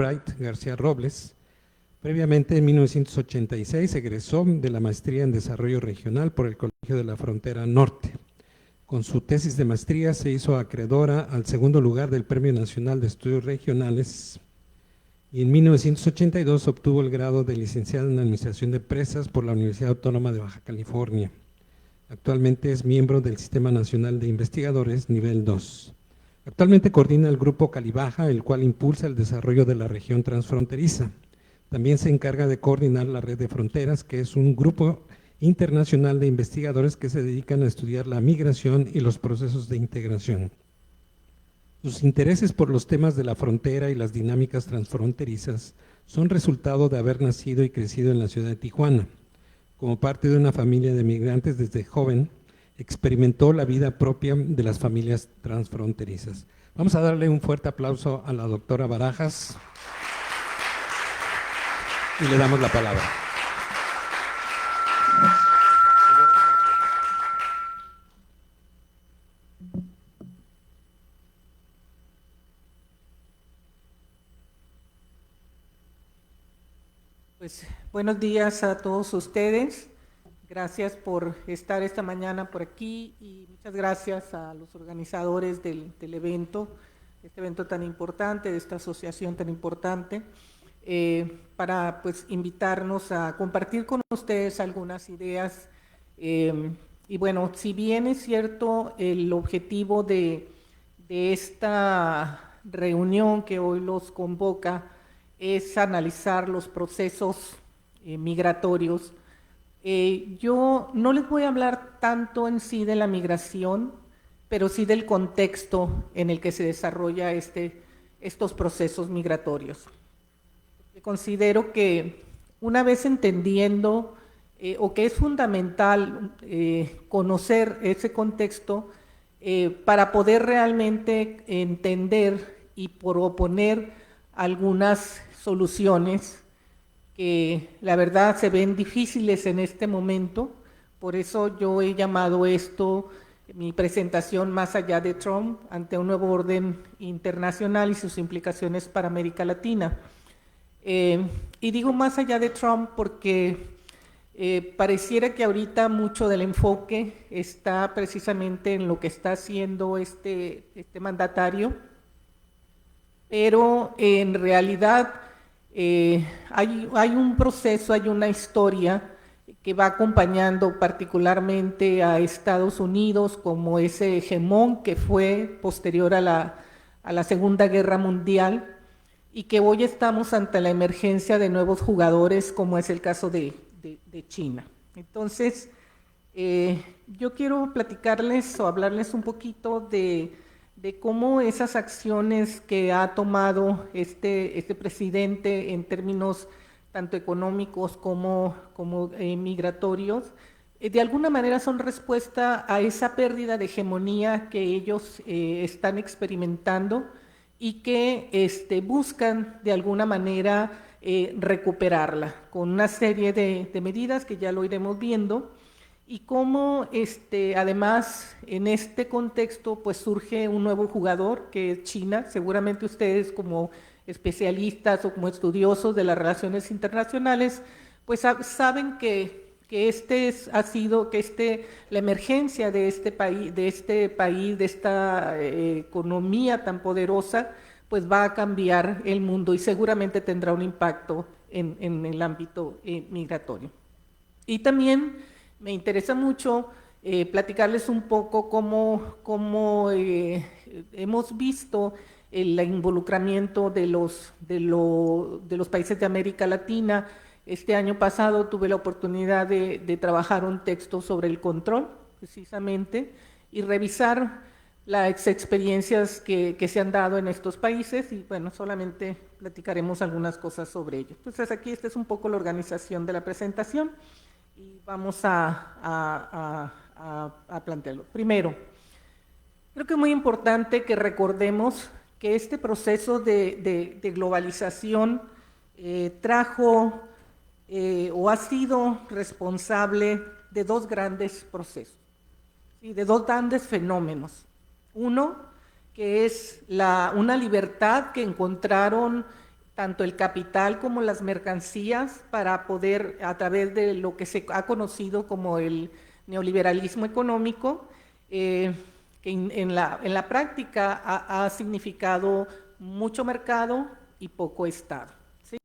Bright García Robles. Previamente, en 1986, egresó de la maestría en Desarrollo Regional por el Colegio de la Frontera Norte. Con su tesis de maestría se hizo acreedora al segundo lugar del Premio Nacional de Estudios Regionales y en 1982 obtuvo el grado de licenciada en Administración de Empresas por la Universidad Autónoma de Baja California. Actualmente es miembro del Sistema Nacional de Investigadores Nivel 2. Actualmente coordina el Grupo Calibaja, el cual impulsa el desarrollo de la región transfronteriza. También se encarga de coordinar la Red de Fronteras, que es un grupo internacional de investigadores que se dedican a estudiar la migración y los procesos de integración. Sus intereses por los temas de la frontera y las dinámicas transfronterizas son resultado de haber nacido y crecido en la ciudad de Tijuana. Como parte de una familia de migrantes desde joven, experimentó la vida propia de las familias transfronterizas. Vamos a darle un fuerte aplauso a la doctora Barajas y le damos la palabra. Pues buenos días a todos ustedes. Gracias por estar esta mañana por aquí y muchas gracias a los organizadores del evento, este evento tan importante, de esta asociación tan importante, para pues invitarnos a compartir con ustedes algunas ideas. Y bueno, si bien es cierto el objetivo de esta reunión que hoy los convoca es analizar los procesos migratorios, yo no les voy a hablar tanto en sí de la migración, pero sí del contexto en el que se desarrolla estos procesos migratorios. Considero que una vez entendiendo o que es fundamental conocer ese contexto para poder realmente entender y proponer algunas soluciones que la verdad se ven difíciles en este momento. Por eso yo he llamado esto mi presentación Más allá de Trump, ante un nuevo orden internacional y sus implicaciones para América Latina. Y digo más allá de Trump porque pareciera que ahorita mucho del enfoque está precisamente en lo que está haciendo este mandatario, pero en realidad hay un proceso, hay una historia que va acompañando particularmente a Estados Unidos como ese hegemón que fue posterior a la Segunda Guerra Mundial y que hoy estamos ante la emergencia de nuevos jugadores como es el caso de China. Entonces, yo quiero platicarles o hablarles un poquito de cómo esas acciones que ha tomado este presidente en términos tanto económicos como migratorios, de alguna manera son respuesta a esa pérdida de hegemonía que ellos están experimentando y que buscan de alguna manera recuperarla con una serie de medidas que ya lo iremos viendo. Y cómo además en este contexto pues surge un nuevo jugador que es China. Seguramente ustedes como especialistas o como estudiosos de las relaciones internacionales pues saben que la emergencia de este país, de esta economía tan poderosa, pues va a cambiar el mundo y seguramente tendrá un impacto en el ámbito migratorio. Y también me interesa mucho platicarles un poco cómo hemos visto el involucramiento de los países de América Latina. Este año pasado tuve la oportunidad de trabajar un texto sobre el control, precisamente, y revisar las experiencias que se han dado en estos países y bueno, solamente platicaremos algunas cosas sobre ello. Entonces aquí esta es un poco la organización de la presentación y vamos a plantearlo. Primero, creo que es muy importante que recordemos que este proceso de globalización trajo o ha sido responsable de dos grandes procesos, ¿sí? De dos grandes fenómenos. Uno, que es una libertad que encontraron tanto el capital como las mercancías para poder, a través de lo que se ha conocido como el neoliberalismo económico, que en la práctica ha significado mucho mercado y poco Estado, ¿sí?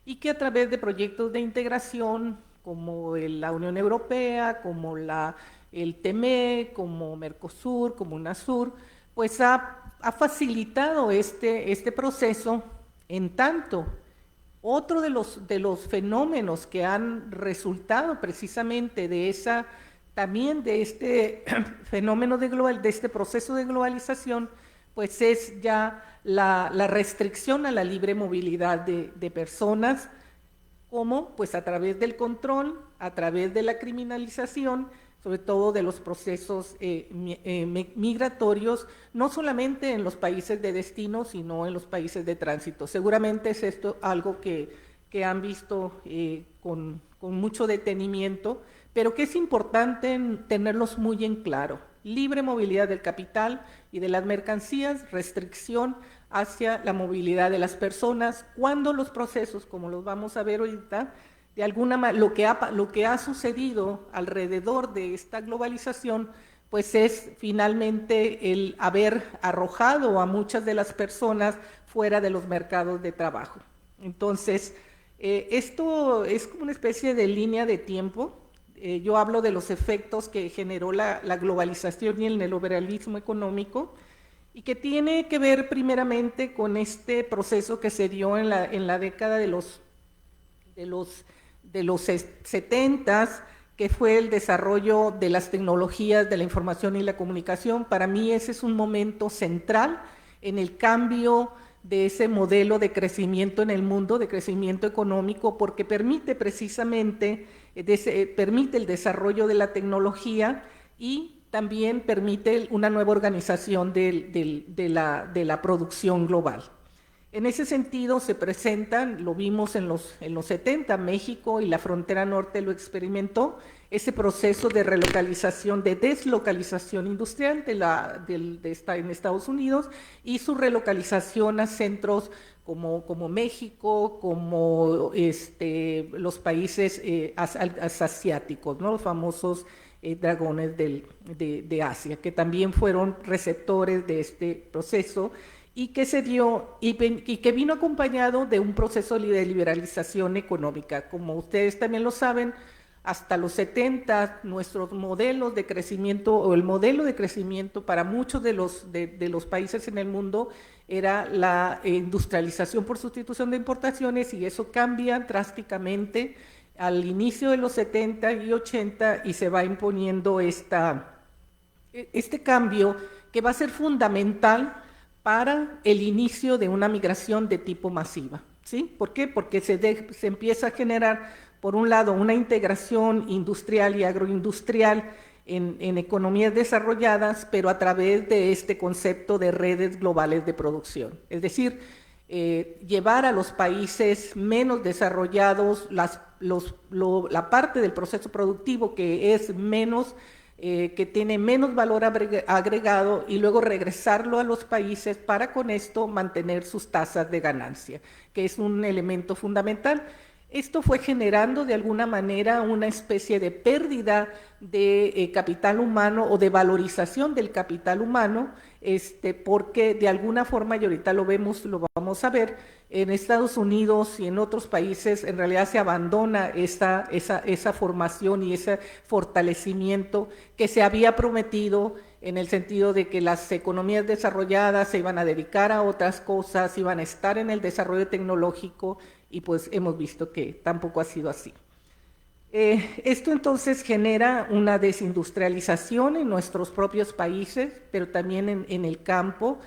Y que a través de proyectos de integración como la Unión Europea, como el TME, como Mercosur, como UNASUR, pues ha facilitado este proceso. En tanto, otro de los fenómenos que han resultado precisamente también de este fenómeno de este proceso de globalización, pues es ya la restricción a la libre movilidad de personas, como pues a través del control, a través de la criminalización, sobre todo de los procesos migratorios, no solamente en los países de destino, sino en los países de tránsito. Seguramente es esto algo que han visto con mucho detenimiento, pero que es importante tenerlos muy en claro. Libre movilidad del capital y de las mercancías, restricción hacia la movilidad de las personas, cuando los procesos, como los vamos a ver ahorita, de alguna manera, lo que ha sucedido alrededor de esta globalización, pues es finalmente el haber arrojado a muchas de las personas fuera de los mercados de trabajo. Entonces, esto es como una especie de línea de tiempo. Yo hablo de los efectos que generó la globalización y el neoliberalismo económico, y que tiene que ver primeramente con este proceso que se dio en la década de los 70s, que fue el desarrollo de las tecnologías de la información y la comunicación. Para mí ese es un momento central en el cambio de ese modelo de crecimiento en el mundo, de crecimiento económico, porque permite precisamente, permite el desarrollo de la tecnología y también permite una nueva organización de la producción global. En ese sentido se presentan, lo vimos en los 70, México y la frontera norte lo experimentó, ese proceso de relocalización, de deslocalización industrial en Estados Unidos, y su relocalización a centros como México, como los países asiáticos, ¿no? Los famosos dragones de Asia, que también fueron receptores de este proceso, y que se dio y que vino acompañado de un proceso de liberalización económica. Como ustedes también lo saben, hasta los 70 nuestros modelos de crecimiento, o el modelo de crecimiento para muchos de los países en el mundo, era la industrialización por sustitución de importaciones, y eso cambia drásticamente al inicio de los 70 y 80, y se va imponiendo este cambio que va a ser fundamental para el inicio de una migración de tipo masiva, ¿sí? ¿Por qué? Porque se empieza a generar, por un lado, una integración industrial y agroindustrial en economías desarrolladas, pero a través de este concepto de redes globales de producción. Es decir, llevar a los países menos desarrollados la parte del proceso productivo que es menos, que tiene menos valor agregado, y luego regresarlo a los países para con esto mantener sus tasas de ganancia, que es un elemento fundamental. Esto fue generando de alguna manera una especie de pérdida de capital humano, o de valorización del capital humano, porque de alguna forma, y ahorita lo vamos a ver, en Estados Unidos y en otros países en realidad se abandona esa formación y ese fortalecimiento que se había prometido, en el sentido de que las economías desarrolladas se iban a dedicar a otras cosas, iban a estar en el desarrollo tecnológico, y pues hemos visto que tampoco ha sido así. Esto entonces genera una desindustrialización en nuestros propios países, pero también en el campo,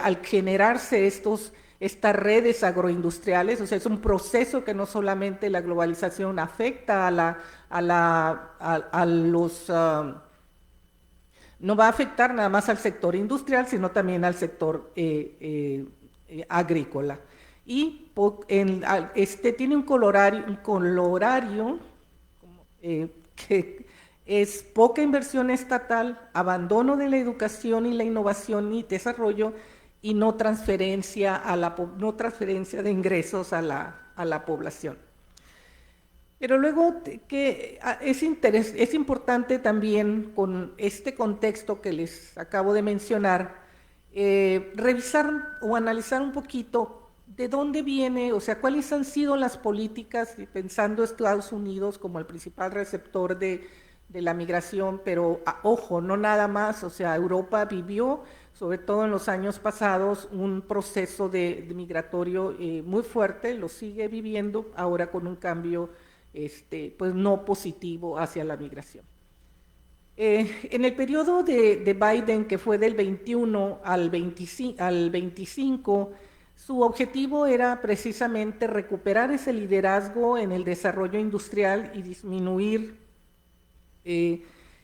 al generarse estas redes agroindustriales. O sea, es un proceso que no solamente la globalización afecta no va a afectar nada más al sector industrial, sino también al sector agrícola. Y tiene un colorario que es poca inversión estatal, abandono de la educación y la innovación y desarrollo, y no transferencia, no transferencia de ingresos a la población. Pero luego es importante también, con este contexto que les acabo de mencionar, revisar o analizar un poquito de dónde viene, o sea, cuáles han sido las políticas, pensando Estados Unidos como el principal receptor de la migración, pero ojo, no nada más, o sea, Europa vivió, sobre todo en los años pasados, un proceso de migratorio muy fuerte, lo sigue viviendo ahora con un cambio pues no positivo hacia la migración. En el periodo de Biden, que fue del 21 al 25, su objetivo era precisamente recuperar ese liderazgo en el desarrollo industrial y disminuir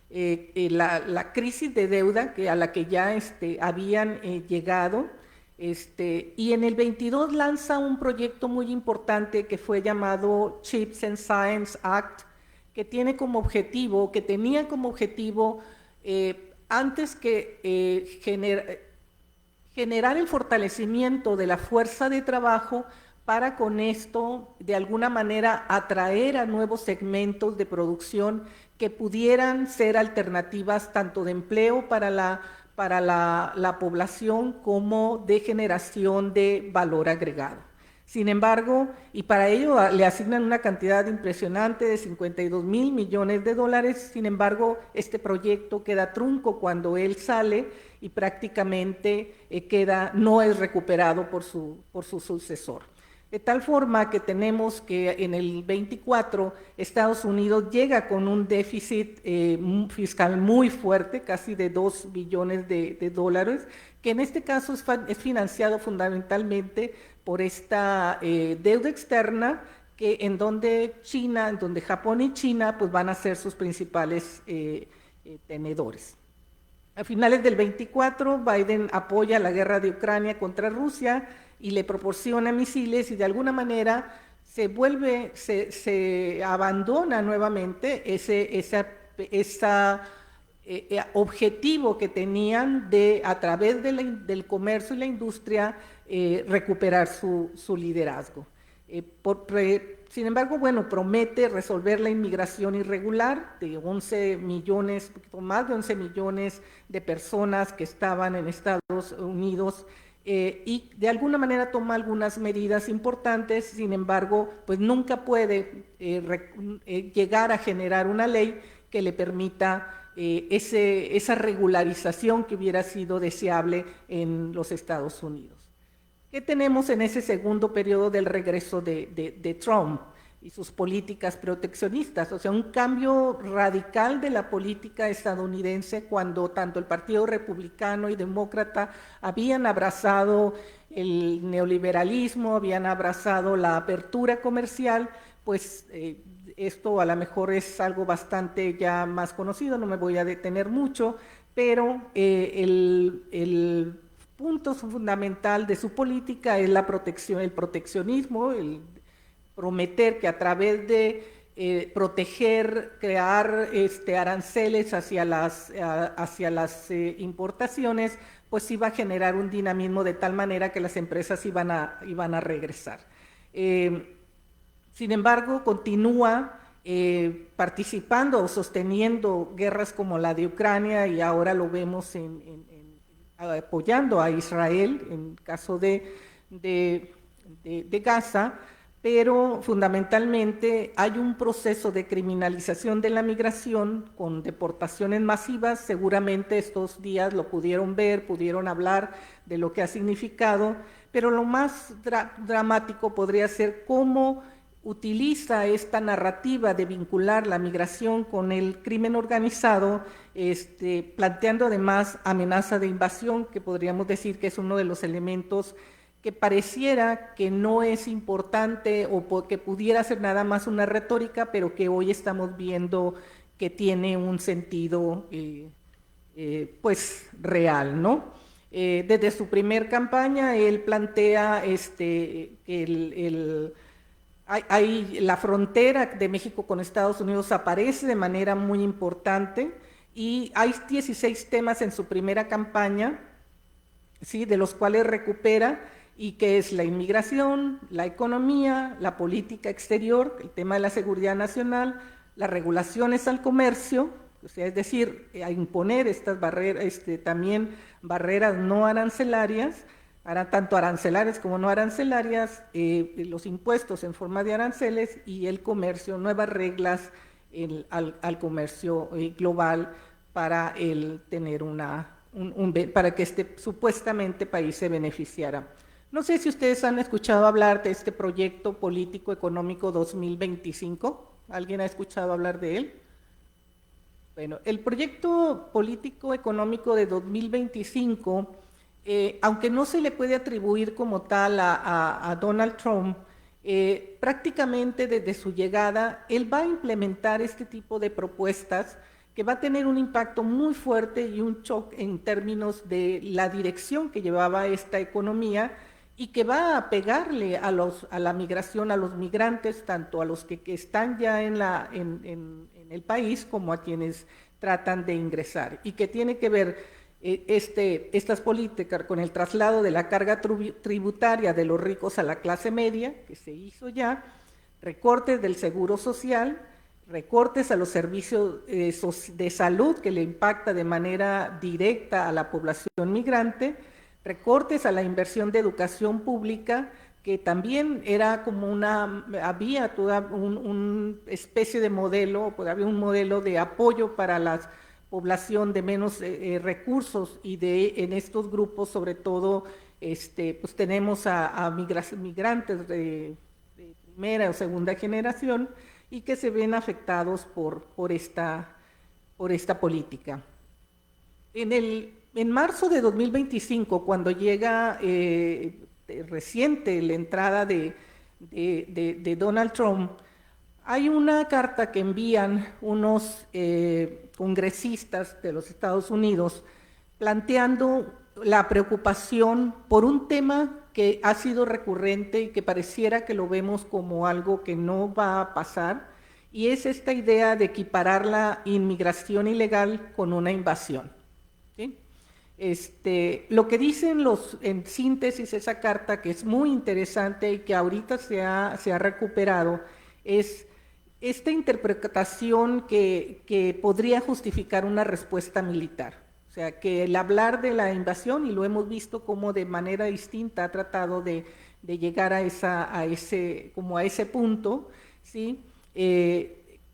la crisis de deuda a la que ya habían llegado. Y en el 22 lanza un proyecto muy importante que fue llamado Chips and Science Act, que tenía como objetivo, antes que generar el fortalecimiento de la fuerza de trabajo para con esto, de alguna manera, atraer a nuevos segmentos de producción que pudieran ser alternativas tanto de empleo para la población como de generación de valor agregado. Sin embargo, y para ello le asignan una cantidad impresionante de 52,000 millones de dólares, sin embargo, este proyecto queda trunco cuando él sale y prácticamente no es recuperado por su sucesor. De tal forma que tenemos que en el 24 Estados Unidos llega con un déficit fiscal muy fuerte, casi de 2 billones de dólares, que en este caso es financiado fundamentalmente por esta deuda externa, en donde Japón y China pues van a ser sus principales tenedores. A finales del 24, Biden apoya la guerra de Ucrania contra Rusia y le proporciona misiles, y de alguna manera se abandona nuevamente ese objetivo que tenían de, a través del comercio y la industria, recuperar su liderazgo. Sin embargo, bueno, promete resolver la inmigración irregular de 11 millones, más de 11 millones de personas que estaban en Estados Unidos, y de alguna manera toma algunas medidas importantes. Sin embargo, pues nunca puede llegar a generar una ley que le permita esa regularización que hubiera sido deseable en los Estados Unidos. ¿Qué tenemos en ese segundo periodo del regreso de Trump y sus políticas proteccionistas? O sea, un cambio radical de la política estadounidense, cuando tanto el Partido Republicano y Demócrata habían abrazado el neoliberalismo, habían abrazado la apertura comercial, pues esto a lo mejor es algo bastante ya más conocido, no me voy a detener mucho, pero el punto fundamental de su política es el proteccionismo, el prometer que a través de proteger, crear aranceles hacia las importaciones, pues iba a generar un dinamismo de tal manera que las empresas iban a regresar. Sin embargo, continúa participando o sosteniendo guerras como la de Ucrania, y ahora lo vemos apoyando a Israel en caso de Gaza, pero fundamentalmente hay un proceso de criminalización de la migración con deportaciones masivas. Seguramente estos días lo pudieron ver, pudieron hablar de lo que ha significado, pero lo más dramático podría ser cómo utiliza esta narrativa de vincular la migración con el crimen organizado, planteando además amenaza de invasión, que podríamos decir que es uno de los elementos que pareciera que no es importante o que pudiera ser nada más una retórica, pero que hoy estamos viendo que tiene un sentido pues real, ¿no? Desde su primer campaña él plantea que la frontera de México con Estados Unidos aparece de manera muy importante, y hay 16 temas en su primera campaña ¿sí? De los cuales recupera, y que es la inmigración, la economía, la política exterior, el tema de la seguridad nacional, las regulaciones al comercio, o sea, es decir, a imponer estas barreras, también barreras no arancelarias, tanto arancelarias como no arancelarias, los impuestos en forma de aranceles y el comercio, nuevas reglas al comercio global para tener para que este supuestamente país se beneficiara. No sé si ustedes han escuchado hablar de este proyecto político económico 2025. ¿Alguien ha escuchado hablar de él? Bueno, el proyecto político económico de 2025, aunque no se le puede atribuir como tal a Donald Trump, prácticamente desde su llegada, él va a implementar este tipo de propuestas que va a tener un impacto muy fuerte y un shock en términos de la dirección que llevaba esta economía, y que va a pegarle a la migración, a los migrantes, tanto a los que están ya en el país como a quienes tratan de ingresar, y que tiene que ver estas políticas con el traslado de la carga tributaria de los ricos a la clase media, que se hizo ya, recortes del seguro social, recortes a los servicios de salud que le impacta de manera directa a la población migrante, recortes a la inversión de educación pública, que también era como había toda una especie de modelo, pues había un modelo de apoyo para la población de menos recursos, y en estos grupos sobre todo pues tenemos a migrantes de primera o segunda generación, y que se ven afectados por esta política. En marzo de 2025, cuando llega reciente la entrada de Donald Trump, hay una carta que envían unos congresistas de los Estados Unidos planteando la preocupación por un tema que ha sido recurrente y que pareciera que lo vemos como algo que no va a pasar, y es esta idea de equiparar la inmigración ilegal con una invasión, ¿sí? Lo que dicen en síntesis esa carta, que es muy interesante y que ahorita se ha recuperado, es esta interpretación que podría justificar una respuesta militar. O sea, que el hablar de la invasión, y lo hemos visto como de manera distinta ha tratado de llegar a ese punto, ¿sí?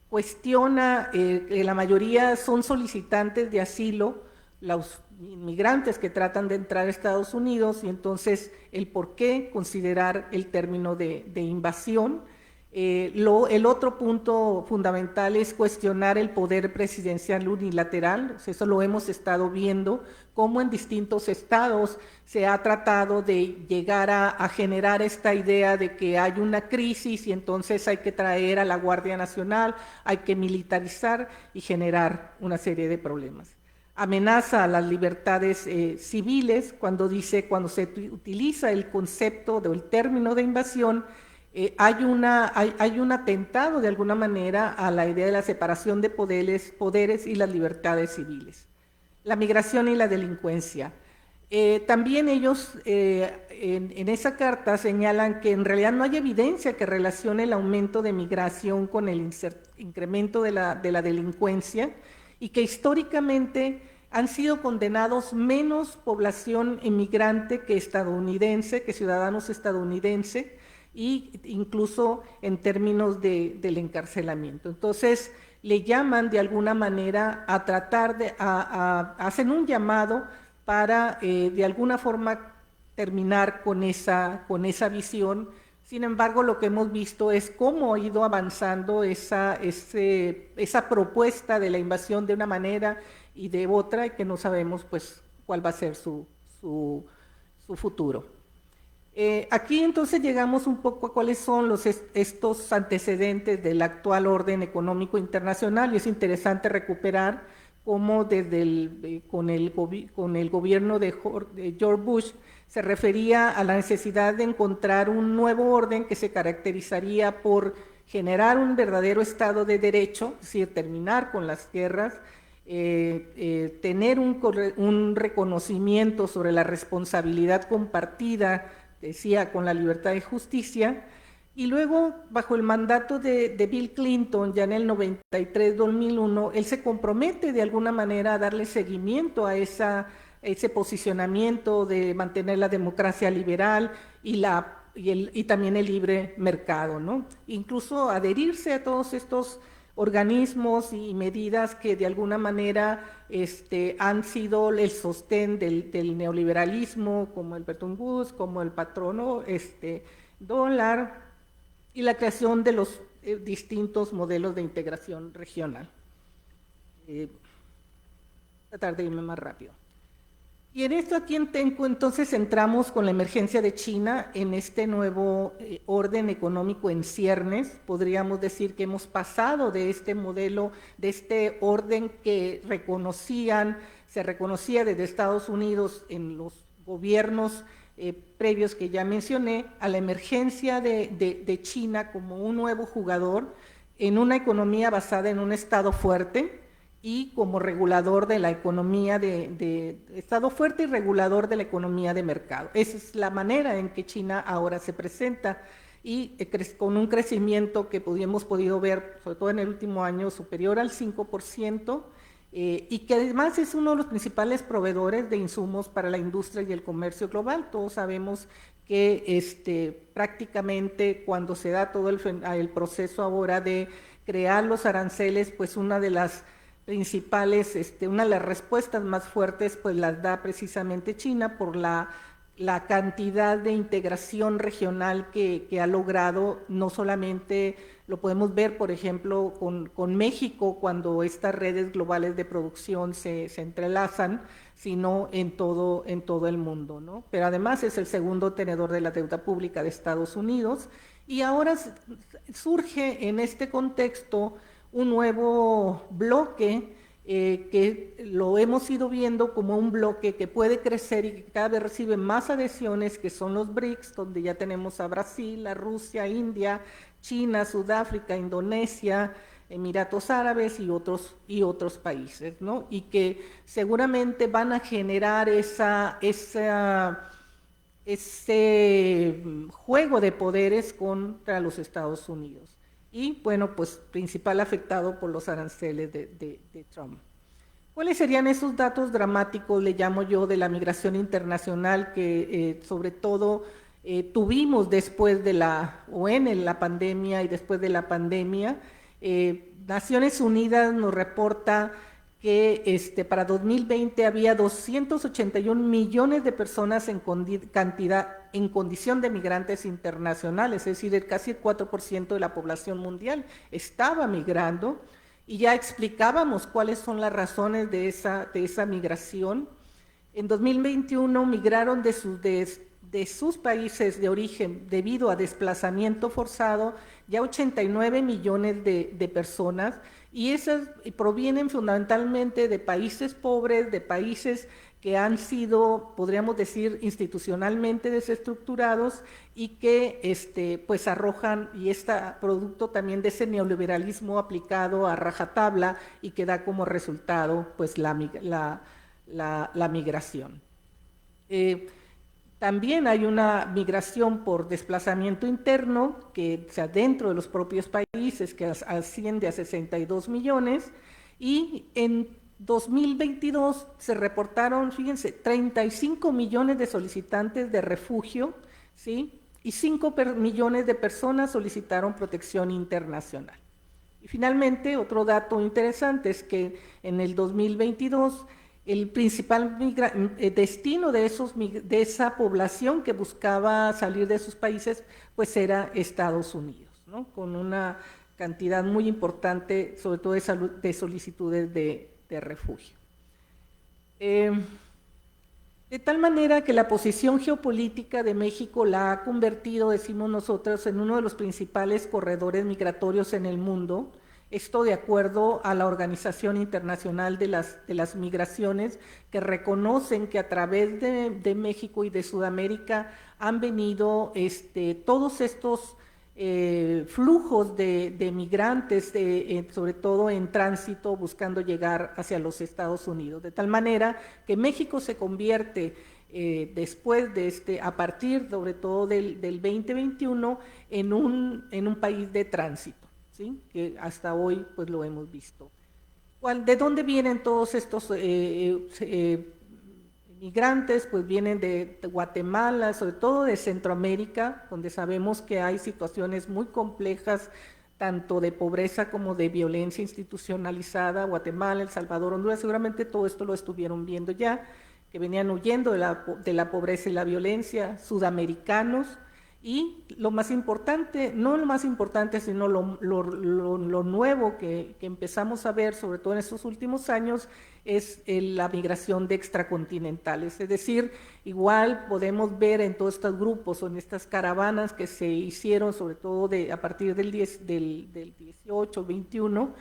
Cuestiona que la mayoría son solicitantes de asilo, los inmigrantes que tratan de entrar a Estados Unidos, y entonces el por qué considerar el término de invasión. El otro punto fundamental es cuestionar el poder presidencial unilateral. O sea, eso lo hemos estado viendo, cómo en distintos estados se ha tratado de llegar a generar esta idea de que hay una crisis y entonces hay que traer a la Guardia Nacional, hay que militarizar y generar una serie de problemas. Amenaza a las libertades civiles cuando se utiliza el concepto del término de invasión. Hay un atentado de alguna manera a la idea de la separación de poderes y las libertades civiles. La migración y la delincuencia. También ellos en esa carta señalan que en realidad no hay evidencia que relacione el aumento de migración con el incremento de la delincuencia, y que históricamente han sido condenados menos población inmigrante que ciudadanos estadounidenses, y incluso en términos del encarcelamiento. Entonces, le llaman de alguna manera a tratar hacen un llamado para de alguna forma terminar con esa visión. Sin embargo, lo que hemos visto es cómo ha ido avanzando esa propuesta de la invasión de una manera y de otra, y que no sabemos pues cuál va a ser su futuro. Aquí entonces llegamos un poco a cuáles son estos antecedentes del actual orden económico internacional, y es interesante recuperar cómo con el gobierno de George Bush se refería a la necesidad de encontrar un nuevo orden que se caracterizaría por generar un verdadero Estado de Derecho, es decir, terminar con las guerras, tener un reconocimiento sobre la responsabilidad compartida, decía, con la libertad y justicia. Y luego, bajo el mandato de Bill Clinton, ya en el 93-2001, él se compromete de alguna manera a darle seguimiento a ese posicionamiento de mantener la democracia liberal y también el libre mercado, ¿no? Incluso adherirse a todos estos organismos y medidas que de alguna manera han sido el sostén del neoliberalismo, como el Bretton Woods, como el patrono dólar, y la creación de los distintos modelos de integración regional. Tratar de irme más rápido. Y en esto aquí entonces entramos con la emergencia de China en este nuevo orden económico en ciernes. Podríamos decir que hemos pasado de este modelo, de este orden que se reconocía desde Estados Unidos en los gobiernos previos que ya mencioné, a la emergencia de China como un nuevo jugador en una economía basada en un Estado fuerte y como regulador de la economía Estado fuerte y regulador de la economía de mercado. Esa es la manera en que China ahora se presenta y con un crecimiento que hemos podido ver, sobre todo en el último año, superior al 5%, y que además es uno de los principales proveedores de insumos para la industria y el comercio global. Todos sabemos que prácticamente cuando se da todo el proceso ahora de crear los aranceles, pues una de las principales, una de las respuestas más fuertes, pues las da precisamente China por la cantidad de integración regional que ha logrado. No solamente lo podemos ver, por ejemplo, con México, cuando estas redes globales de producción se entrelazan, sino en todo el mundo, ¿no? Pero además es el segundo tenedor de la deuda pública de Estados Unidos, y ahora surge en este contexto un nuevo bloque que lo hemos ido viendo como un bloque que puede crecer y que cada vez recibe más adhesiones, que son los BRICS, donde ya tenemos a Brasil, a Rusia, India, China, Sudáfrica, Indonesia, Emiratos Árabes y otros países, ¿no? Y que seguramente van a generar ese juego de poderes contra los Estados Unidos. Y bueno, pues principal afectado por los aranceles de Trump. ¿Cuáles serían esos datos dramáticos, le llamo yo, de la migración internacional que sobre todo tuvimos después en la pandemia y después de la pandemia? Naciones Unidas nos reporta que para 2020 había 281 millones de personas en condición de migrantes internacionales, es decir, casi el 4% de la población mundial estaba migrando, y ya explicábamos cuáles son las razones de esa migración. En 2021 migraron de sus países de origen debido a desplazamiento forzado ya 89 millones de personas, y esas provienen fundamentalmente de países pobres, de países que han sido, podríamos decir, institucionalmente desestructurados, y que pues arrojan, y producto también de ese neoliberalismo aplicado a rajatabla, y que da como resultado pues la migración. También hay una migración por desplazamiento interno, que dentro de los propios países, que asciende a 62 millones, y en 2022 se reportaron, fíjense, 35 millones de solicitantes de refugio, ¿sí? Y 5 millones de personas solicitaron protección internacional. Y finalmente, otro dato interesante es que en el 2022 el principal destino de esa población que buscaba salir de sus países, pues era Estados Unidos, ¿no? Con una cantidad muy importante, sobre todo de solicitudes de refugio. De tal manera que la posición geopolítica de México la ha convertido, decimos nosotros, en uno de los principales corredores migratorios en el mundo. Esto de acuerdo a la Organización Internacional de las Migraciones, que reconocen que a través de México y de Sudamérica han venido todos estos flujos de migrantes, sobre todo en tránsito, buscando llegar hacia los Estados Unidos, de tal manera que México se convierte después de a partir sobre todo del 2021 en un país de tránsito, ¿sí? Que hasta hoy pues lo hemos visto. ¿De dónde vienen todos estos migrantes? Pues vienen de Guatemala, sobre todo de Centroamérica, donde sabemos que hay situaciones muy complejas, tanto de pobreza como de violencia institucionalizada. Guatemala, El Salvador, Honduras, seguramente todo esto lo estuvieron viendo ya, que venían huyendo de la pobreza y la violencia. Sudamericanos, y lo más importante, no lo más importante, sino lo nuevo que empezamos a ver, sobre todo en estos últimos años, es la migración de extracontinentales. Es decir, igual podemos ver en todos estos grupos o en estas caravanas que se hicieron, sobre todo a partir del 18, 21,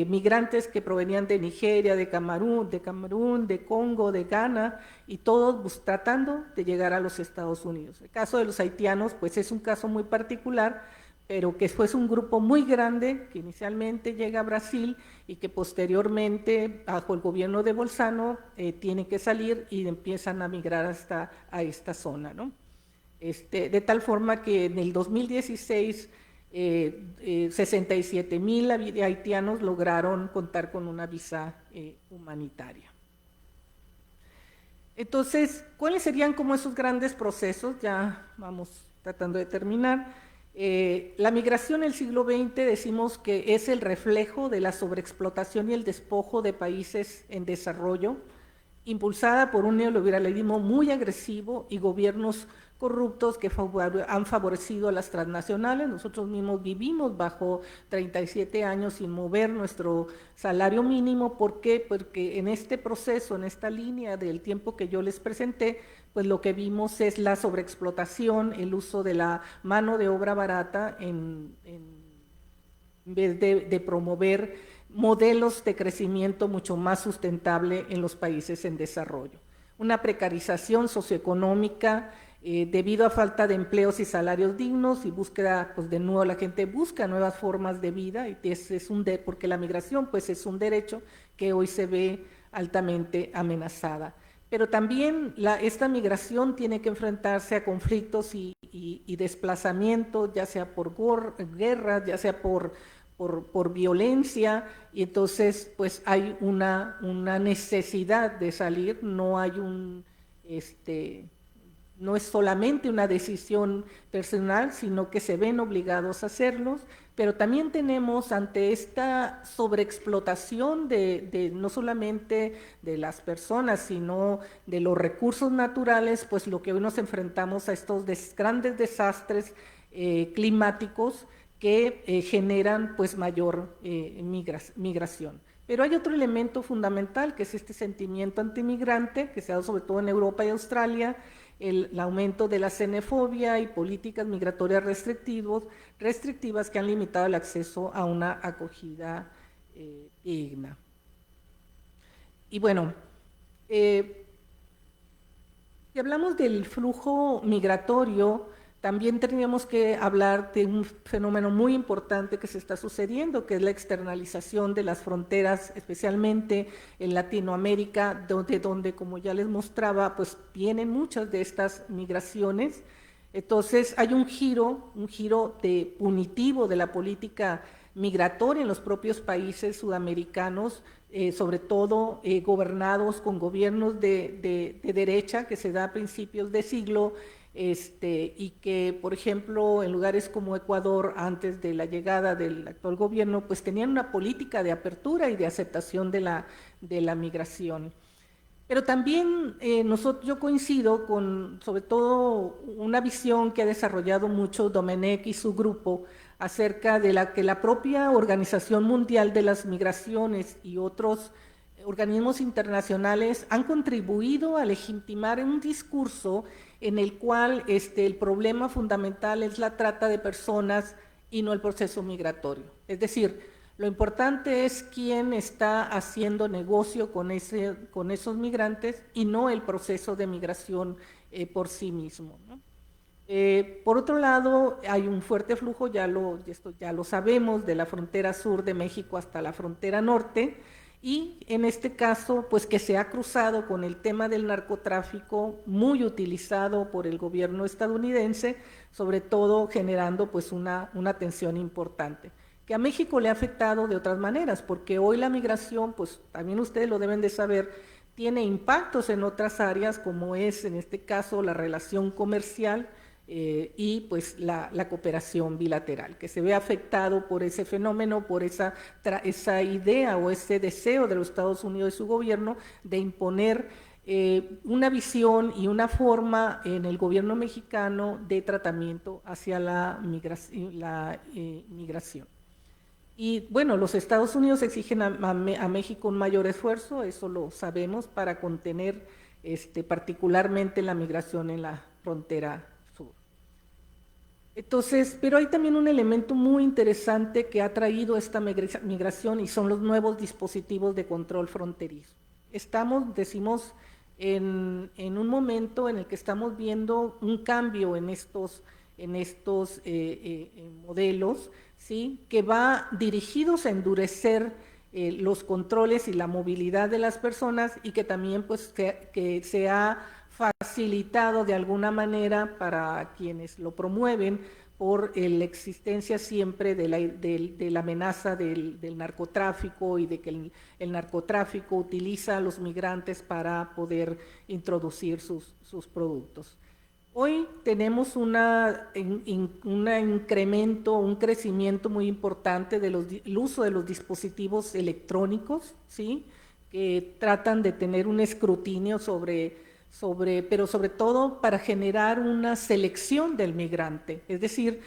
migrantes que provenían de Nigeria, de Camerún, de Congo, de Ghana, y todos tratando de llegar a los Estados Unidos. El caso de los haitianos, pues es un caso muy particular, pero que fue un grupo muy grande que inicialmente llega a Brasil y que posteriormente, bajo el gobierno de Bolsonaro, tiene que salir y empiezan a migrar hasta a esta zona, ¿no? De tal forma que en el 2016 67,000 haitianos lograron contar con una visa humanitaria. Entonces, ¿cuáles serían como esos grandes procesos? Ya vamos tratando de terminar. La migración en el siglo XX decimos que es el reflejo de la sobreexplotación y el despojo de países en desarrollo, impulsada por un neoliberalismo muy agresivo y gobiernos corruptos que han favorecido a las transnacionales. Nosotros mismos vivimos bajo 37 años sin mover nuestro salario mínimo. ¿Por qué? Porque en este proceso, en esta línea del tiempo que yo les presenté, pues lo que vimos es la sobreexplotación, el uso de la mano de obra barata en vez de promover modelos de crecimiento mucho más sustentable en los países en desarrollo. Una precarización socioeconómica debido a falta de empleos y salarios dignos y búsqueda, pues de nuevo la gente busca nuevas formas de vida, y porque la migración pues es un derecho que hoy se ve altamente amenazada. Pero también esta migración tiene que enfrentarse a conflictos y desplazamientos, ya sea por guerras, ya sea por violencia, y entonces pues hay una necesidad de salir. No hay no es solamente una decisión personal, sino que se ven obligados a hacerlos. Pero también tenemos, ante esta sobreexplotación no solamente de las personas, sino de los recursos naturales, pues lo que hoy nos enfrentamos a estos grandes desastres climáticos que generan pues mayor migración. Pero hay otro elemento fundamental, que es este sentimiento antimigrante, que se ha dado sobre todo en Europa y Australia, el aumento de la xenofobia y políticas migratorias restrictivas que han limitado el acceso a una acogida digna. Y bueno, si hablamos del flujo migratorio, también tendríamos que hablar de un fenómeno muy importante que se está sucediendo, que es la externalización de las fronteras, especialmente en Latinoamérica, donde como ya les mostraba, pues vienen muchas de estas migraciones. Entonces hay un giro punitivo de la política migratoria en los propios países sudamericanos, sobre todo gobernados con gobiernos de derecha, que se da a principios de siglo, y que, por ejemplo, en lugares como Ecuador, antes de la llegada del actual gobierno, pues tenían una política de apertura y de aceptación de la migración. Pero también yo coincido con, sobre todo, una visión que ha desarrollado mucho Domenech y su grupo acerca de que la propia Organización Mundial de las Migraciones y otros organismos internacionales han contribuido a legitimar un discurso en el cual el problema fundamental es la trata de personas y no el proceso migratorio. Es decir, lo importante es quién está haciendo negocio con esos migrantes y no el proceso de migración por sí mismo, ¿no? Por otro lado, hay un fuerte flujo, esto ya lo sabemos, de la frontera sur de México hasta la frontera norte, y en este caso, pues que se ha cruzado con el tema del narcotráfico, muy utilizado por el gobierno estadounidense, sobre todo generando pues una tensión importante, que a México le ha afectado de otras maneras, porque hoy la migración, pues también ustedes lo deben de saber, tiene impactos en otras áreas, como es en este caso la relación comercial, y pues la cooperación bilateral, que se ve afectado por ese fenómeno, por esa idea o ese deseo de los Estados Unidos y su gobierno de imponer una visión y una forma en el gobierno mexicano de tratamiento hacia la migración. Y bueno, los Estados Unidos exigen a México un mayor esfuerzo, eso lo sabemos, para contener particularmente la migración en la frontera sur. Entonces, pero hay también un elemento muy interesante que ha traído esta migración y son los nuevos dispositivos de control fronterizo. Decimos, en un momento en el que estamos viendo un cambio en estos modelos, ¿sí?, que va dirigidos a endurecer los controles y la movilidad de las personas, y que también pues que se ha facilitado de alguna manera para quienes lo promueven por la existencia siempre de la amenaza del narcotráfico, y de que el narcotráfico utiliza a los migrantes para introducir sus productos. Hoy tenemos un incremento, un crecimiento muy importante del uso de los dispositivos electrónicos, ¿sí?, que tratan de tener un escrutinio pero sobre todo para generar una selección del migrante, es decir,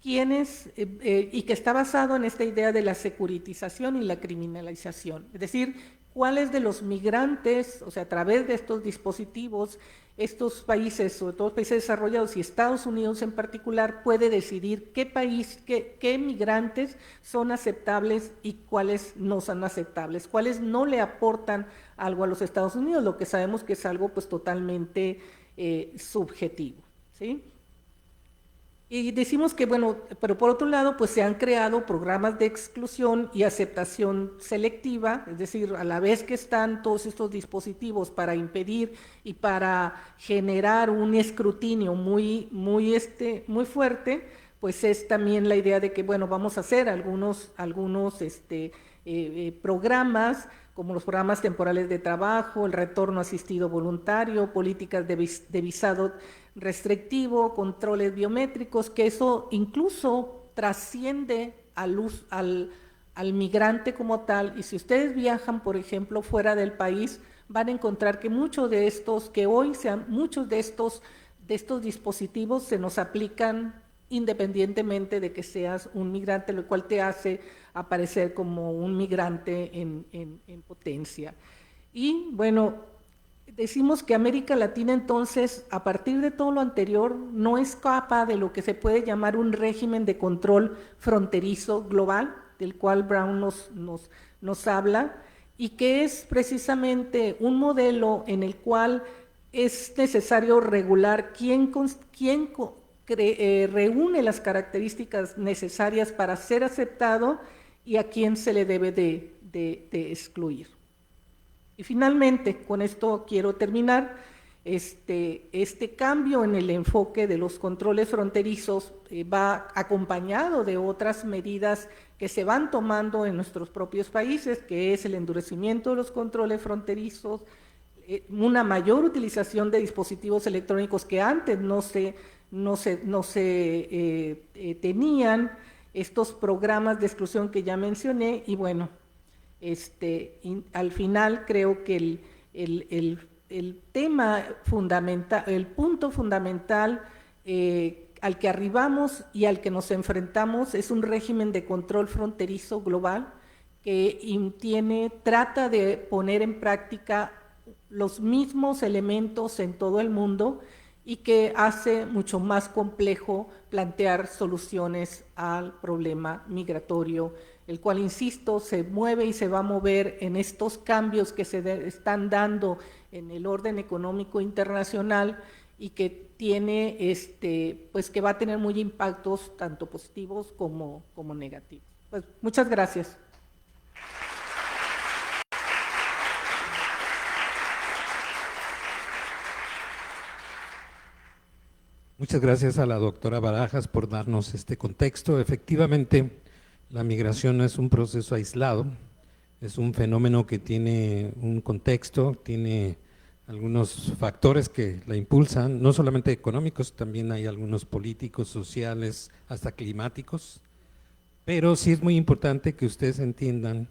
y que está basado en esta idea de la securitización y la criminalización, es decir, cuáles de los migrantes, o sea, a través de estos dispositivos, estos países, sobre todo países desarrollados y Estados Unidos en particular, puede decidir qué migrantes son aceptables y cuáles no son aceptables, cuáles no le aportan algo a los Estados Unidos, lo que sabemos que es algo pues totalmente subjetivo, ¿sí? Y decimos que, bueno, pero por otro lado, pues se han creado programas de exclusión y aceptación selectiva, es decir, a la vez que están todos estos dispositivos para impedir y para generar un escrutinio muy fuerte, pues es también la idea de que, bueno, vamos a hacer algunos programas, como los programas temporales de trabajo, el retorno asistido voluntario, políticas de visado restrictivo, controles biométricos, que eso incluso trasciende al migrante como tal. Y si ustedes viajan, por ejemplo, fuera del país, van a encontrar que muchos de estos dispositivos se nos aplican independientemente de que seas un migrante, lo cual te hace aparecer como un migrante en potencia. Y bueno, decimos que América Latina entonces, a partir de todo lo anterior, no escapa de lo que se puede llamar un régimen de control fronterizo global, del cual Brown nos habla, y que es precisamente un modelo en el cual es necesario regular quién reúne las características necesarias para ser aceptado y a quién se le debe de excluir. Y finalmente, con esto quiero terminar, este cambio en el enfoque de los controles fronterizos va acompañado de otras medidas que se van tomando en nuestros propios países, que es el endurecimiento de los controles fronterizos, una mayor utilización de dispositivos electrónicos que antes no se tenían, estos programas de exclusión que ya mencioné, y bueno, al final creo que el tema fundamental, el punto fundamental al que arribamos y al que nos enfrentamos es un régimen de control fronterizo global que trata de poner en práctica los mismos elementos en todo el mundo y que hace mucho más complejo plantear soluciones al problema migratorio, el cual, insisto, se mueve y se va a mover en estos cambios que se están dando en el orden económico internacional y que tiene, pues que va a tener muy impactos tanto positivos como negativos. Pues muchas gracias. Muchas gracias a la doctora Barajas por darnos este contexto. Efectivamente, la migración no es un proceso aislado, es un fenómeno que tiene un contexto, tiene algunos factores que la impulsan, no solamente económicos, también hay algunos políticos, sociales, hasta climáticos, pero sí es muy importante que ustedes entiendan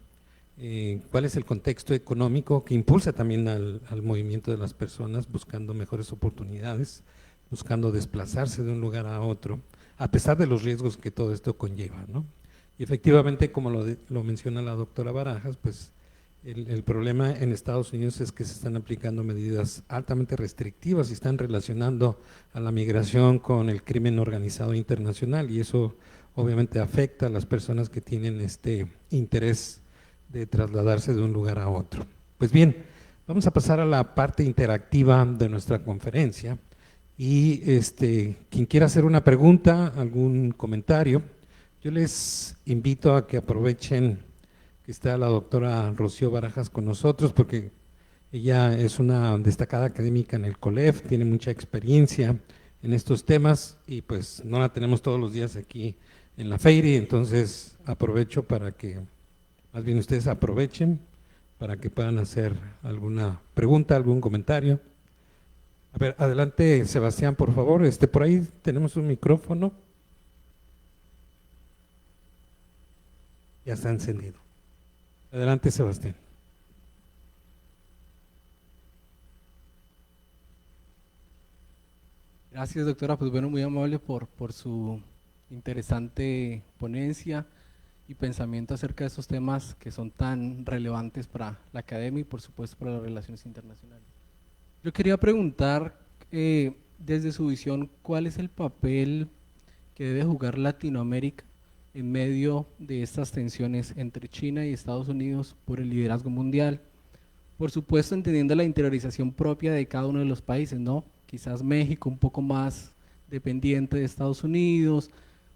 cuál es el contexto económico que impulsa también al movimiento de las personas buscando mejores oportunidades, buscando desplazarse de un lugar a otro, a pesar de los riesgos que todo esto conlleva, ¿no? Y efectivamente, como lo menciona la doctora Barajas, pues el problema en Estados Unidos es que se están aplicando medidas altamente restrictivas y están relacionando a la migración con el crimen organizado internacional, y eso obviamente afecta a las personas que tienen este interés de trasladarse de un lugar a otro. Pues bien, vamos a pasar a la parte interactiva de nuestra conferencia, y quien quiera hacer una pregunta, algún comentario, yo les invito a que aprovechen que está la doctora Rocío Barajas con nosotros, porque ella es una destacada académica en el COLEF, tiene mucha experiencia en estos temas y pues no la tenemos todos los días aquí en la feria, entonces aprovecho para que, más bien ustedes aprovechen para que puedan hacer alguna pregunta, algún comentario. A ver, adelante Sebastián, por favor, por ahí tenemos un micrófono. Ya está encendido. Adelante, Sebastián. Gracias, doctora. Pues bueno, muy amable por su interesante ponencia y pensamiento acerca de estos temas que son tan relevantes para la academia y por supuesto para las relaciones internacionales. Yo quería preguntar, desde su visión, ¿cuál es el papel que debe jugar Latinoamérica en medio de estas tensiones entre China y Estados Unidos por el liderazgo mundial? Por supuesto, entendiendo la interiorización propia de cada uno de los países, ¿no? Quizás México un poco más dependiente de Estados Unidos,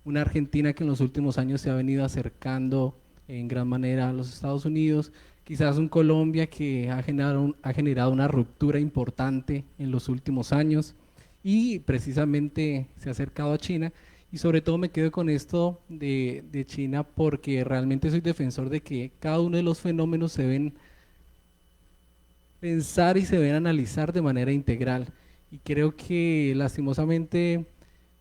una Argentina que en los últimos años se ha venido acercando en gran manera a los Estados Unidos, quizás un Colombia que ha generado una ruptura importante en los últimos años y precisamente se ha acercado a China. Y sobre todo me quedo con esto de China porque realmente soy defensor de que cada uno de los fenómenos se ven pensar y se deben analizar de manera integral. Y creo que lastimosamente,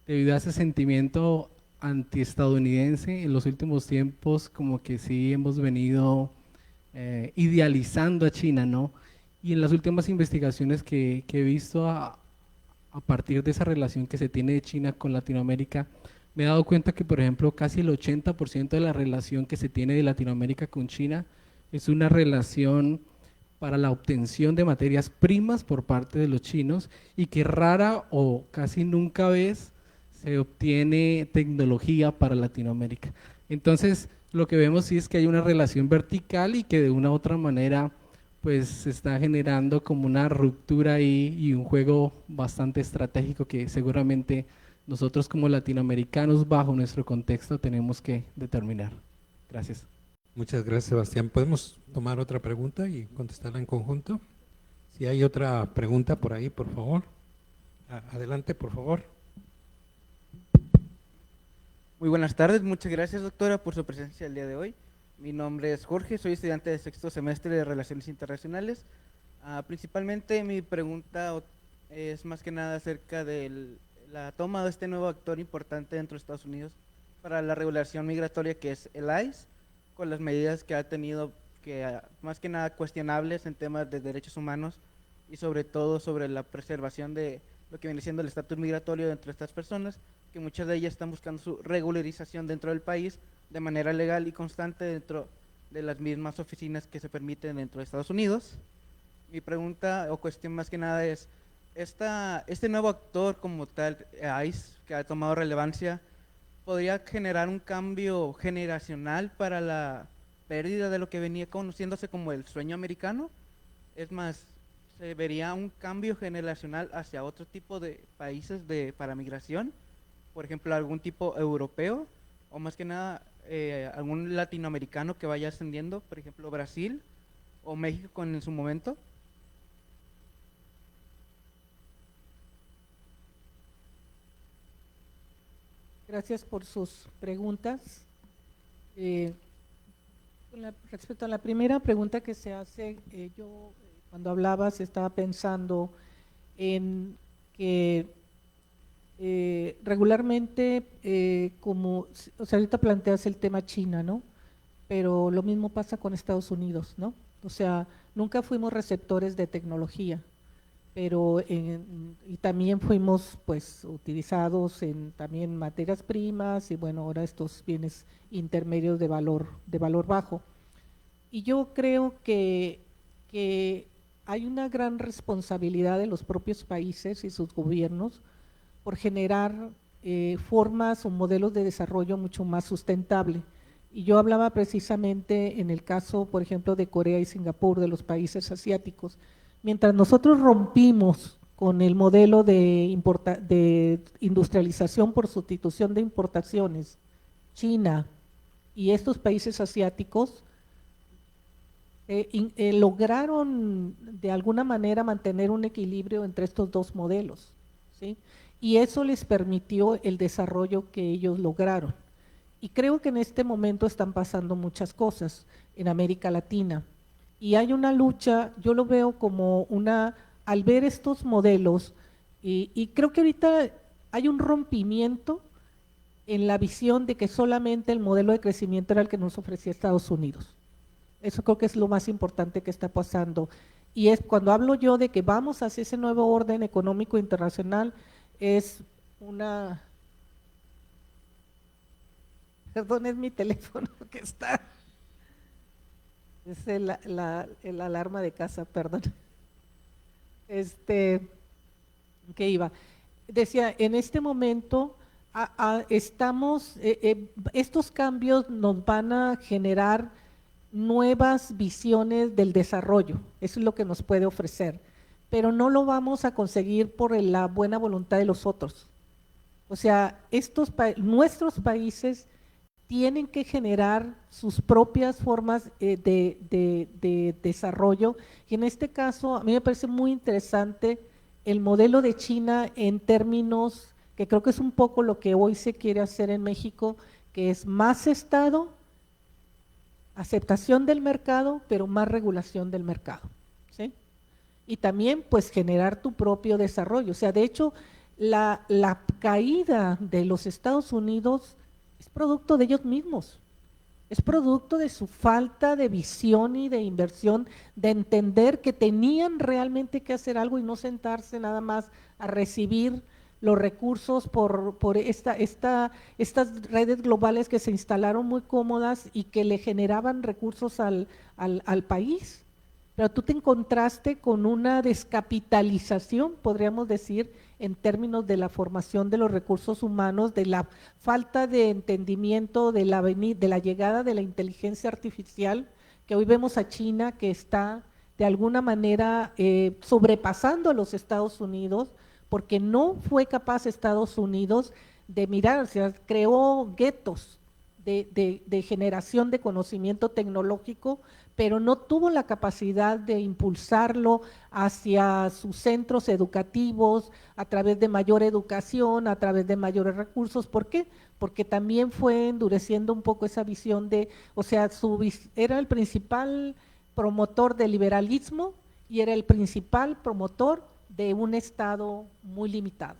debido a ese sentimiento antiestadounidense, en los últimos tiempos como que sí hemos venido idealizando a China, ¿no? Y en las últimas investigaciones que he visto a partir de esa relación que se tiene de China con Latinoamérica, me he dado cuenta que, por ejemplo, casi el 80% de la relación que se tiene de Latinoamérica con China es una relación para la obtención de materias primas por parte de los chinos y que rara o casi nunca vez se obtiene tecnología para Latinoamérica. Entonces, lo que vemos sí es que hay una relación vertical y que de una u otra manera pues se está generando como una ruptura ahí y un juego bastante estratégico que seguramente nosotros como latinoamericanos bajo nuestro contexto tenemos que determinar. Gracias. Muchas gracias, Sebastián. ¿Podemos tomar otra pregunta y contestarla en conjunto? Si hay otra pregunta por ahí, por favor. Adelante, por favor. Muy buenas tardes, muchas gracias doctora por su presencia el día de hoy. Mi nombre es Jorge, soy estudiante de sexto semestre de Relaciones Internacionales. Principalmente mi pregunta es más que nada acerca de la toma de este nuevo actor importante dentro de Estados Unidos para la regulación migratoria que es el ICE, con las medidas que ha tenido, que más que nada cuestionables en temas de derechos humanos y sobre todo sobre la preservación de lo que viene siendo el estatus migratorio dentro de estas personas, que muchas de ellas están buscando su regularización dentro del país de manera legal y constante dentro de las mismas oficinas que se permiten dentro de Estados Unidos. Mi pregunta o cuestión más que nada es, este nuevo actor como tal, ICE, que ha tomado relevancia, ¿podría generar un cambio generacional para la pérdida de lo que venía conociéndose como el sueño americano? Es más, ¿se vería un cambio generacional hacia otro tipo de países para migración? Por ejemplo, algún tipo europeo, o más que nada algún latinoamericano que vaya ascendiendo, por ejemplo, Brasil o México en su momento. Gracias por sus preguntas. Respecto a la primera pregunta que se hace, yo cuando hablabas estaba pensando en que regularmente, o sea, ahorita planteas el tema China, ¿no? Pero lo mismo pasa con Estados Unidos, ¿no? O sea, nunca fuimos receptores de tecnología, pero y también fuimos pues utilizados en también materias primas y bueno, ahora estos bienes intermedios de valor bajo. Y yo creo que hay una gran responsabilidad de los propios países y sus gobiernos por generar formas o modelos de desarrollo mucho más sustentable. Y yo hablaba precisamente en el caso, por ejemplo, de Corea y Singapur, de los países asiáticos. Mientras nosotros rompimos con el modelo de industrialización por sustitución de importaciones, China y estos países asiáticos lograron de alguna manera mantener un equilibrio entre estos dos modelos, ¿sí? Y eso les permitió el desarrollo que ellos lograron. Y creo que en este momento están pasando muchas cosas en América Latina. Y hay una lucha, yo lo veo como al ver estos modelos, y creo que ahorita hay un rompimiento en la visión de que solamente el modelo de crecimiento era el que nos ofrecía Estados Unidos. Eso creo que es lo más importante que está pasando. Y es cuando hablo yo de que vamos hacia ese nuevo orden económico internacional, es una… Perdón, es mi teléfono que está… Es el alarma de casa, perdón. ¿Qué iba? Decía, en este momento estos cambios nos van a generar nuevas visiones del desarrollo, eso es lo que nos puede ofrecer, pero no lo vamos a conseguir por la buena voluntad de los otros. O sea, nuestros países tienen que generar sus propias formas de desarrollo, y en este caso a mí me parece muy interesante el modelo de China en términos que creo que es un poco lo que hoy se quiere hacer en México, que es más Estado, aceptación del mercado, pero más regulación del mercado, ¿sí? Y también pues generar tu propio desarrollo. O sea, de hecho, la caída de los Estados Unidos es producto de ellos mismos, es producto de su falta de visión y de inversión, de entender que tenían realmente que hacer algo y no sentarse nada más a recibir los recursos por estas redes globales que se instalaron muy cómodas y que le generaban recursos al país. Pero tú te encontraste con una descapitalización, podríamos decir, en términos de la formación de los recursos humanos, de la falta de entendimiento de la llegada de la inteligencia artificial, que hoy vemos a China que está de alguna manera sobrepasando a los Estados Unidos, porque no fue capaz Estados Unidos de mirar, o sea, creó guetos de generación de conocimiento tecnológico, pero no tuvo la capacidad de impulsarlo hacia sus centros educativos, a través de mayor educación, a través de mayores recursos. ¿Por qué? Porque también fue endureciendo un poco esa visión o sea, era el principal promotor del liberalismo y era el principal promotor de un Estado muy limitado,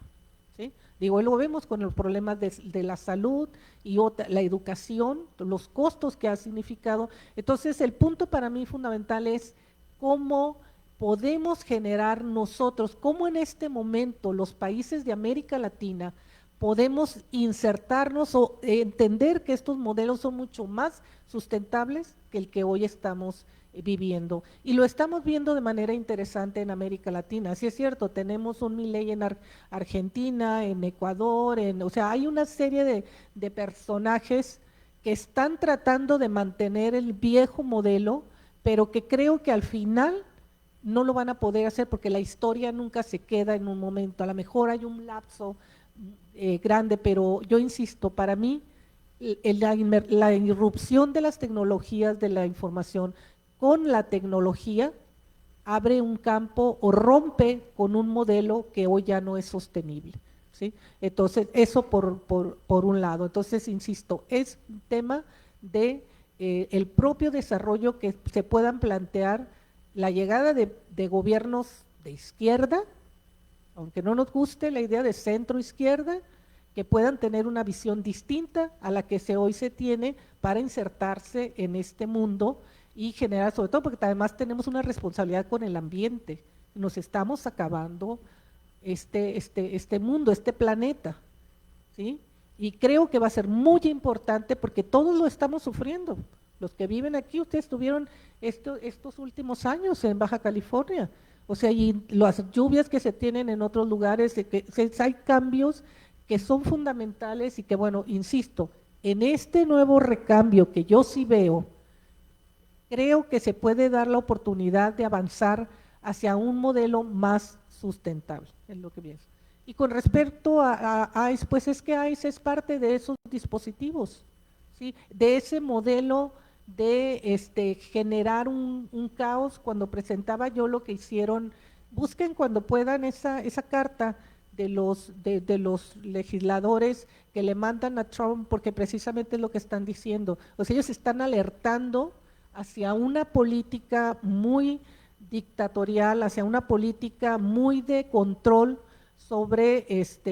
¿sí? Digo, lo vemos con los problemas de la salud y la educación, los costos que ha significado. Entonces, el punto para mí fundamental es cómo podemos generar nosotros, cómo en este momento los países de América Latina podemos insertarnos o entender que estos modelos son mucho más sustentables que el que hoy estamos viviendo, y lo estamos viendo de manera interesante en América Latina. Sí es cierto, tenemos un Milei en Argentina, en Ecuador, o sea, hay una serie de personajes que están tratando de mantener el viejo modelo, pero que creo que al final no lo van a poder hacer porque la historia nunca se queda en un momento. A lo mejor hay un lapso grande, pero yo insisto, para mí la irrupción de las tecnologías de la información con la tecnología abre un campo o rompe con un modelo que hoy ya no es sostenible, ¿sí? Entonces, eso por un lado. Entonces, insisto, es un tema de el propio desarrollo que se puedan plantear la llegada de gobiernos de izquierda, aunque no nos guste la idea de centro-izquierda, que puedan tener una visión distinta a la que hoy se tiene para insertarse en este mundo y generar, sobre todo porque además tenemos una responsabilidad con el ambiente, nos estamos acabando este mundo, este planeta, ¿sí? Y creo que va a ser muy importante porque todos lo estamos sufriendo. Los que viven aquí, ustedes tuvieron estos últimos años en Baja California, o sea, y las lluvias que se tienen en otros lugares, hay cambios que son fundamentales y que, bueno, insisto, en este nuevo recambio que yo sí veo, creo que se puede dar la oportunidad de avanzar hacia un modelo más sustentable, es lo que pienso. Y con respecto a ICE, pues es que ICE es parte de esos dispositivos, ¿sí? De ese modelo de generar un caos. Cuando presentaba yo lo que hicieron, busquen cuando puedan esa carta de los legisladores que le mandan a Trump, porque precisamente es lo que están diciendo. O sea, ellos están alertando hacia una política muy dictatorial, hacia una política muy de control sobre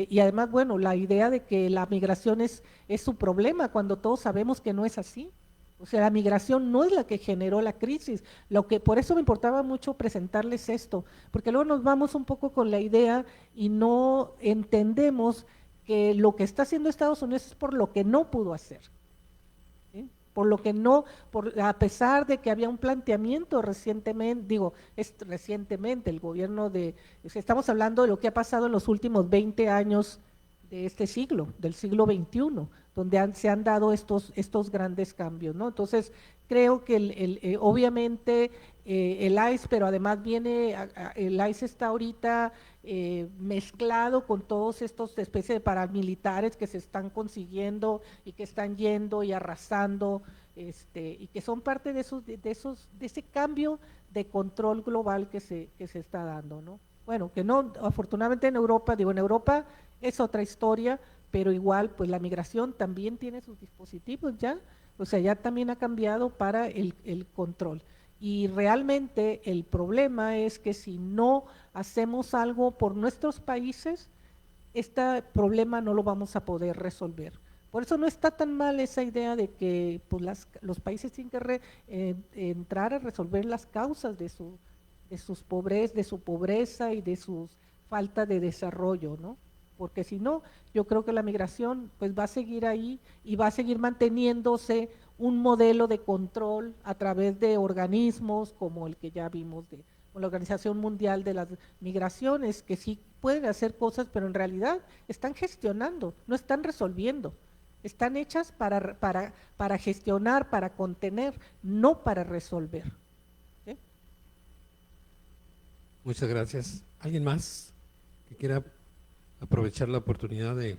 y además, bueno, la idea de que la migración es su problema, cuando todos sabemos que no es así. O sea, la migración no es la que generó la crisis. Por eso me importaba mucho presentarles esto, porque luego nos vamos un poco con la idea y no entendemos que lo que está haciendo Estados Unidos es por lo que no pudo hacer. Por lo que no, a pesar de que había un planteamiento recientemente, recientemente el gobierno estamos hablando de lo que ha pasado en los últimos 20 años de este siglo, del siglo XXI, donde se han dado estos grandes cambios, ¿no? Entonces, creo que obviamente el ICE, pero además el ICE está ahorita mezclado con todos estos especies de paramilitares que se están consiguiendo y que están yendo y arrasando, y que son parte de ese cambio de control global que se está dando, ¿no? Bueno, que no, afortunadamente en Europa es otra historia, pero igual, pues la migración también tiene sus dispositivos ya, o sea, ya también ha cambiado para el control. Y realmente el problema es que si no hacemos algo por nuestros países, este problema no lo vamos a poder resolver. Por eso no está tan mal esa idea de que pues, los países tienen que entrar a resolver las causas de su pobreza y de su falta de desarrollo, ¿no? Porque si no, yo creo que la migración pues va a seguir ahí y va a seguir manteniéndose un modelo de control a través de organismos como el que ya vimos con la Organización Mundial de las Migraciones, que sí pueden hacer cosas, pero en realidad están gestionando, no están resolviendo. Están hechas para gestionar, para contener, no para resolver. ¿Sí? Muchas gracias. ¿Alguien más que quiera aprovechar la oportunidad de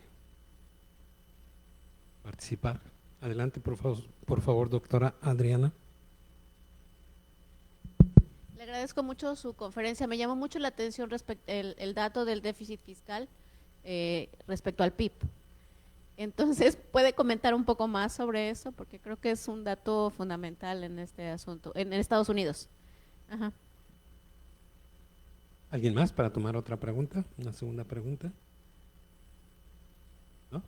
participar? Adelante, por favor, doctora Adriana. Le agradezco mucho su conferencia. Me llamó mucho la atención el dato del déficit fiscal respecto al PIB. Entonces, ¿puede comentar un poco más sobre eso? Porque creo que es un dato fundamental en este asunto, en Estados Unidos. Ajá. ¿Alguien más para tomar otra pregunta? ¿Una segunda pregunta? ¿No?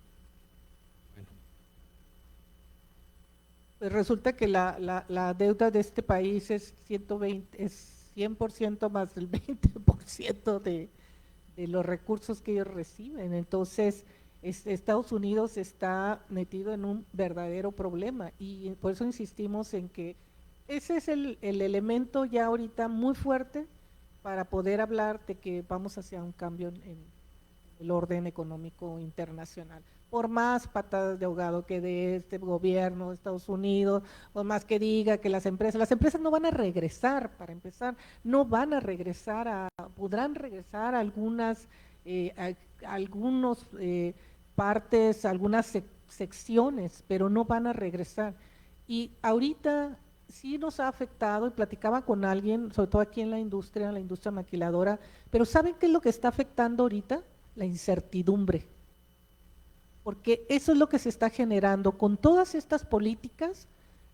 Bueno. Pues resulta que la deuda de este país es 100% más del 20% de los recursos que ellos reciben. Entonces, Estados Unidos está metido en un verdadero problema y por eso insistimos en que ese es el elemento ya ahorita muy fuerte para poder hablar de que vamos hacia un cambio en el orden económico internacional. Por más patadas de ahogado que dé este gobierno de Estados Unidos, por más que diga que las empresas no van a regresar, para empezar, no van a regresar podrán regresar algunas, algunos partes, algunas secciones, pero no van a regresar. Y ahorita sí nos ha afectado, y platicaba con alguien, sobre todo aquí en la industria maquiladora, pero ¿saben qué es lo que está afectando ahorita? La incertidumbre. Porque eso es lo que se está generando con todas estas políticas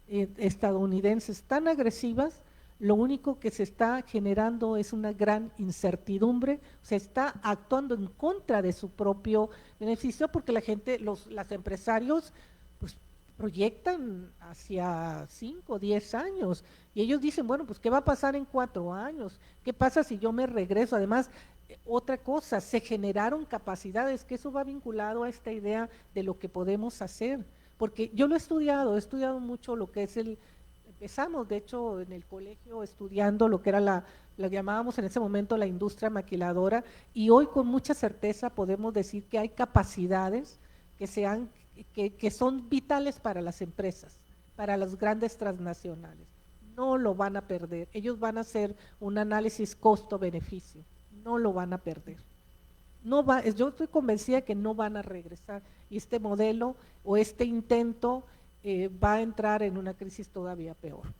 estadounidenses tan agresivas. Lo único que se está generando es una gran incertidumbre, se está actuando en contra de su propio beneficio, porque la gente, los empresarios, pues proyectan hacia 5 o 10 años, y ellos dicen, bueno, pues ¿qué va a pasar en 4 años? ¿Qué pasa si yo me regreso? Además, otra cosa, se generaron capacidades, que eso va vinculado a esta idea de lo que podemos hacer, porque yo lo he estudiado mucho lo que es empezamos de hecho en el colegio estudiando lo que era la llamábamos en ese momento la industria maquiladora, y hoy con mucha certeza podemos decir que hay capacidades que son vitales para las empresas, para los grandes transnacionales. No lo van a perder, ellos van a hacer un análisis costo-beneficio, no lo van a perder. Yo estoy convencida de que no van a regresar, y este modelo o este intento va a entrar en una crisis todavía peor.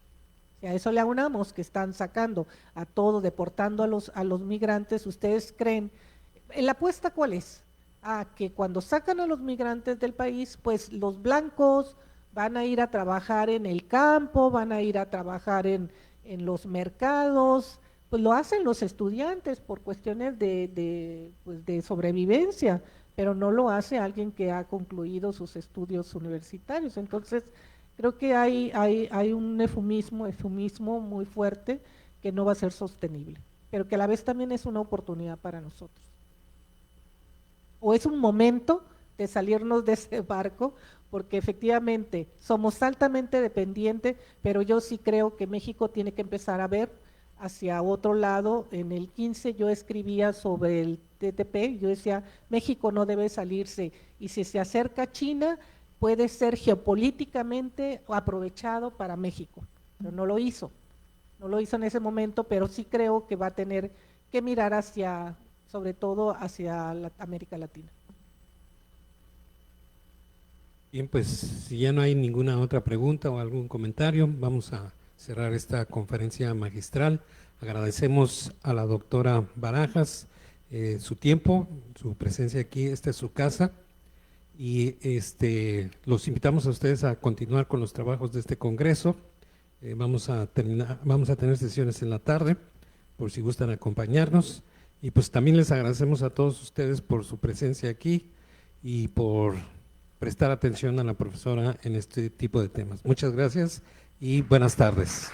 Si a eso le aunamos que están sacando a todo, deportando a los migrantes, ¿ustedes creen? ¿La apuesta cuál es? Que cuando sacan a los migrantes del país, pues los blancos van a ir a trabajar en el campo, van a ir a trabajar en los mercados, pues lo hacen los estudiantes por cuestiones pues de sobrevivencia, pero no lo hace alguien que ha concluido sus estudios universitarios. Entonces, creo que hay un eufemismo muy fuerte que no va a ser sostenible, pero que a la vez también es una oportunidad para nosotros. O es un momento de salirnos de ese barco, porque efectivamente somos altamente dependientes, pero yo sí creo que México tiene que empezar a ver hacia otro lado. En el 15 yo escribía sobre el TTP, yo decía, México no debe salirse, y si se acerca China, puede ser geopolíticamente aprovechado para México, pero no lo hizo en ese momento, pero sí creo que va a tener que mirar sobre todo hacia América Latina. Bien, pues si ya no hay ninguna otra pregunta o algún comentario, vamos a cerrar esta conferencia magistral. Agradecemos a la doctora Barajas su tiempo, su presencia aquí. Esta es su casa, y los invitamos a ustedes a continuar con los trabajos de este congreso. Vamos a tener sesiones en la tarde, por si gustan acompañarnos, y pues también les agradecemos a todos ustedes por su presencia aquí y por prestar atención a la profesora en este tipo de temas. Muchas gracias y buenas tardes.